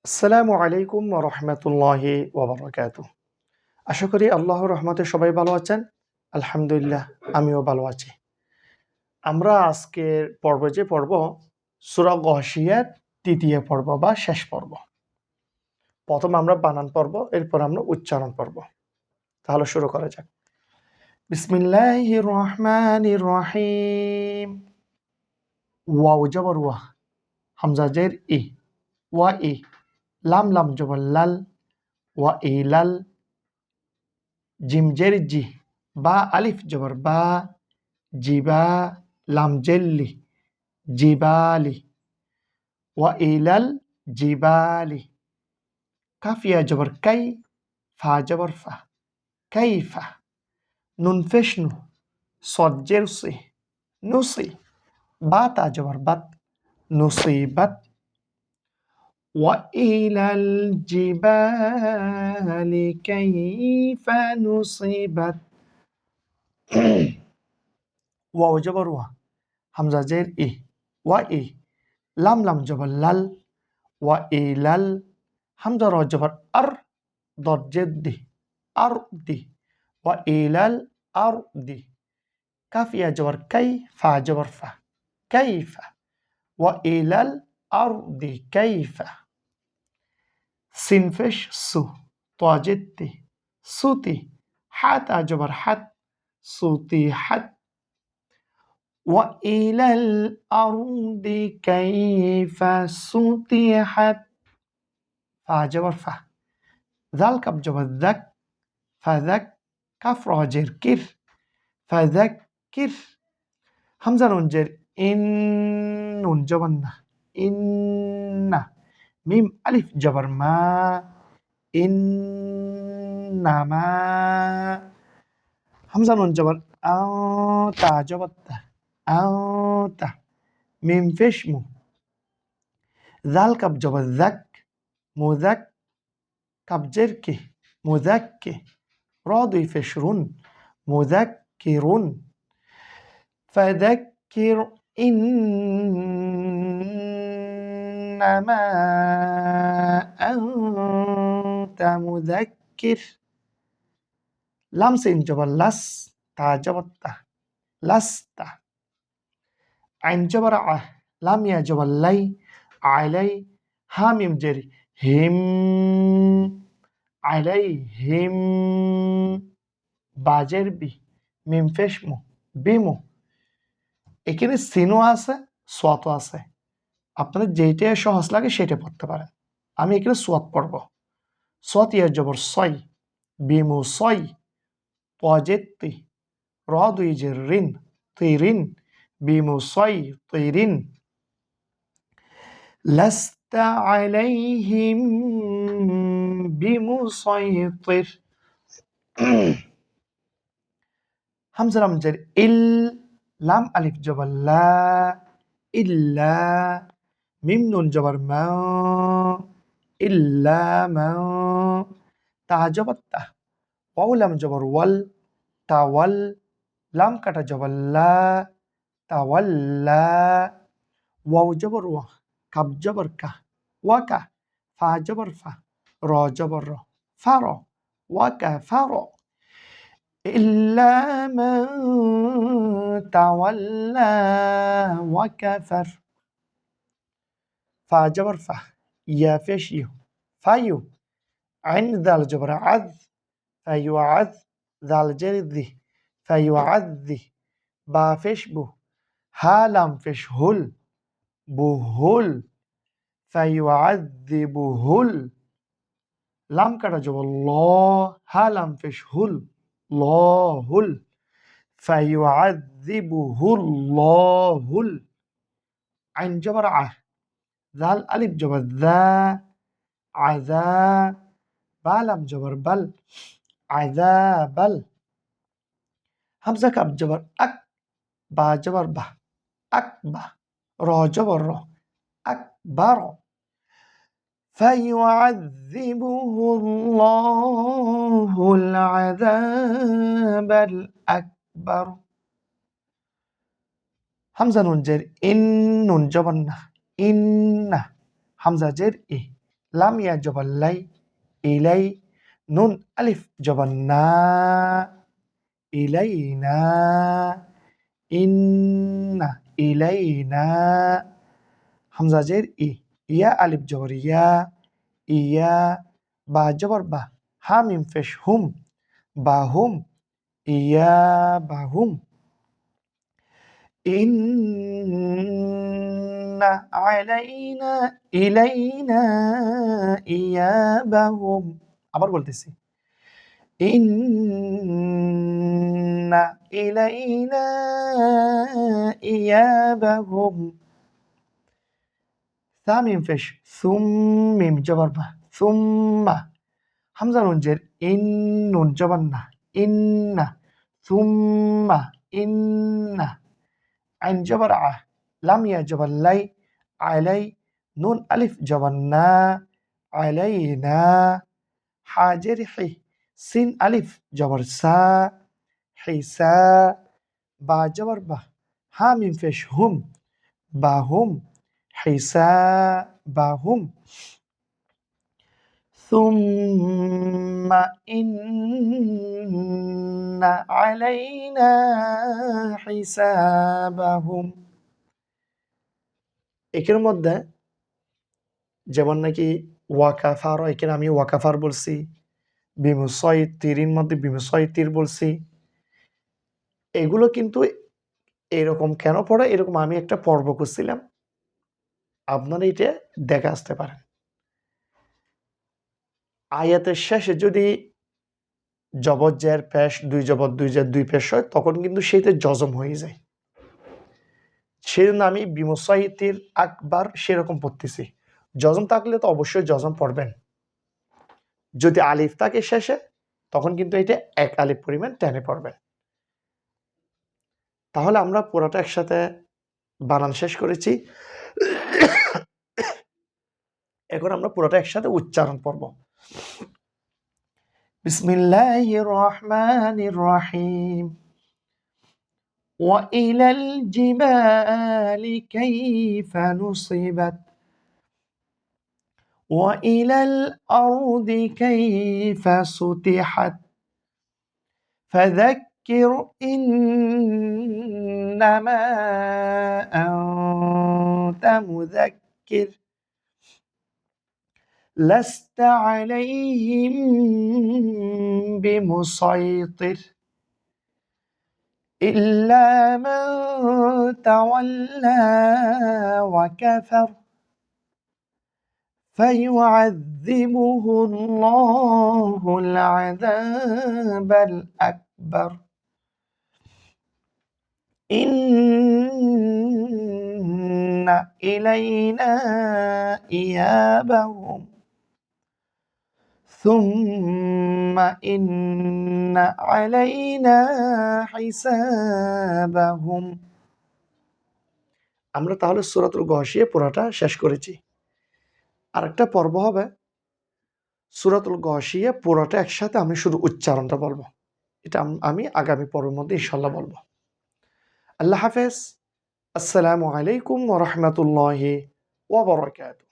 আসসালামু আলাইকুম ওয়া রাহমাতুল্লাহি ওয়া বারাকাতুহু। আশা করি আল্লাহর রহমতে সবাই ভালো আছেন। আলহামদুলিল্লাহ আমিও ভালো আছি। আমরা আজকের পর্বে যে পড়ব সূরা গাশিয়ার ৩য় পর্ব বা শেষ পর্ব। প্রথম আমরা বানান পড়ব, এরপর আমরা উচ্চারণ পড়ব। তাহলে শুরু করা যাক। বিসমিল্লাহির রহমানির রহিম। ওয়াও জবর ওয়া, হামজা জের ই, ওয়া ই, লাম লাম জবর লাল, ওয়া ইলাল, জিম জের জি, বা আলিফ জবর বা, জিবা, লাম জেল্লি, জিবালি, ওয়া ইলাল জিবালি, কাফিয়া জবর কাই, ফা জবর ফা, কাইফা, নুন ফেশ নু, সদ জের সি, নুসি, বা তা জবর বাত, নুসিবাত, ওয়া ইলাল জিবালি কাইফা নুসিবাত। ওয়াও জবর ওয়া, হামজা জের ই, ওয়া ই, লাম লাম জবর লাল, ওয়া ইলাল, হামজা র জবর আর, দদ জের দি, আর দি, ওয়া ইলাল আর দি, কাফিয়া জবর কাই, ফা জবর ফা, কাইফা, ওয়া ইলাল আর দি কাইফা, সিন ফেশ সু, তা জের তি, সুতি, হাত আ জবর হাত, সুতি হাত, وإلى الأرض كيف سطحت، فا جبر فا، ذال كب جبر ذك، فذك، كف راجر كر، فذكر، همزة نون جر إن، نون جبر نا، إن، ميم ألف جبر ما، إنما، همزة نون جبر تا جبر تا، تا، মিম ফেশ মু, জাল কাব জবর যাক, মুযাক, কাবজের কে, মুযাক্কে, র দুই ফেশ রুন, মুযাক্কিরুন, ফাযাক্কির ইন্নামা আনতা মুযাক্কির, লাম সিন জবর লাস, তা জবর তা, লাস্তা, আইন জবর আহ, লাম ইয়া জবর লাই, আলাই, হা মিম জের হিম, আলাইহিম, বাজের বি, মিম ফেশ মু, বিমু। এখানে সিনও আছে, সোয়াতও আছে। আপনাদের যেইটা সহজ লাগে সেটা পড়তে পারেন। আমি এখানে সোয়াত পড়ব। সোয়াত ইয়া জবর সই, বিমু সই, পজের তি, র দুই জের রিন, তিরিন, বিমু সই, তিরিন, لست عليهم بمسيطر। হামজা লাম জের ইল, লাম আলিফ জবর লা, ইল্লা, মিম নুন জবর মা, ইল্লা মা, তা জবর তা, ওয়াও লাম জবর ওয়াল, তাওয়াল, লাম কাটা জবর লা, তাওয়াল্লা, ওয়াও জবর ওয়া, কাব জবর কা, ওয়াকা, ফা জবর ফা, র জবর র, ফার, ওয়াকা ফার, إلا من تولى وكفر، فا جبر فا، يا فيش يو، فايو، عين ذال جبر عذ، فيعذ، ذال جر ذي، فيعذي، با فيش بو، ها لام فيش هل، بهل، فيعذبهل، لام كرا جبر الله، ها لام فيش هل، لهل، فيعذبه الله عين جبر ع، ذال ألف جبر ذا، عذا، بالم جبر بل، عذابل، همزة كاب جبر أك، با جبر با، أكبا، را جبر را، أكبر، فيعذبه الله العذاب الأكبر। হামজা নুন জের ইন, নুন জবর না, ইন্না, হামজা জের ই, লাম ইয়া জবর লাই, ইলাই, নুন আলিফ জবর না, ইলাইনা, ইন্না, ইলাইনা, হামজা জের ই, ইয়া আলিফ জবর ইয়া, ইয়া, বা জবর বা, হা মিম পেশ হুম, বা হুম, ইয়া বা হুম, ইন্না আলাইনা, ইলাইনা, ইয়াবাহুম। আবার বলতেছি, ইন্না ইলাইনা ইয়াবাহুম। সা মিম পেশ সুম, মিম জবর বা, সুম্মা, হামজা নুন জের ইন, নুন জবর না, ইন্না, সুম্মা, ইন্না, আইন জবর আ, লাম ইয়া জবর লাই, আলাই, নুন আলিফ জবর না, আলাইনা, হাজের হি, সিন আলিফ জবর সা, হিসা, বা জবর বা, হা মিম পেশ হুম, বা হুম, হিসা, বা হুম। ثم إن علينا حسابهم। এখানের মধ্যে যেমন নাকি ওয়াকাফার, এখানে আমি ওয়াকাফার বলছি, বিমুসাইতিরির মধ্যে বিমুসাইতির বলছি। এগুলো কিন্তু এরকম কেন পড়ে, এরকম আমি একটা পর্ব করছিলাম, আপনারা এটা দেখে আসতে পারেন। আয়াতের শেষে যদি জবর জের পেশ, দুই জবর দুই জের দুই পেশ হয়, তখন কিন্তু সেইটা জজম হয়ে যায়। সেই জন্য আমি বিমুসাইতির আকবার সেরকম পড়তেছি। জজম থাকলে তো অবশ্যই জজম পড়বেন। যদি আলিফ থাকে শেষে, তখন কিন্তু এটা এক আলিফ পরিমাণ টেনে পড়বেন। তাহলে আমরা পুরোটা একসাথে বানান শেষ করেছি। এখন আমরা পুরোটা একসাথে উচ্চারণ করব। বিসমিল্লাহির রহমানির রহিম। وإلى الجبال كيف نصبت وإلى الأرض كيف سطحت فذكر إنما أنت مذكر لست عليهم بمسيطر إلا من تولى وكفر فيعذبه الله العذاب الأكبر إن إلينا إيابهم ثم إن علينا حسابهم। আমরা তাহলে সূরাতুল গাশিয়া পুরাটা শেষ করেছি। আরেকটা পর্ব হবে সূরাতুল গাশিয়া পুরাটা একসাথে আমি শুধু উচ্চারণটা বলবো। এটা আমি আগামী পর্বের মধ্যে ইনশাআল্লাহ বলবো। আল্লাহ হাফেজ। আসসালামু আলাইকুম ওয়া রাহমাতুল্লাহি ওয়া বারাকাতুহু।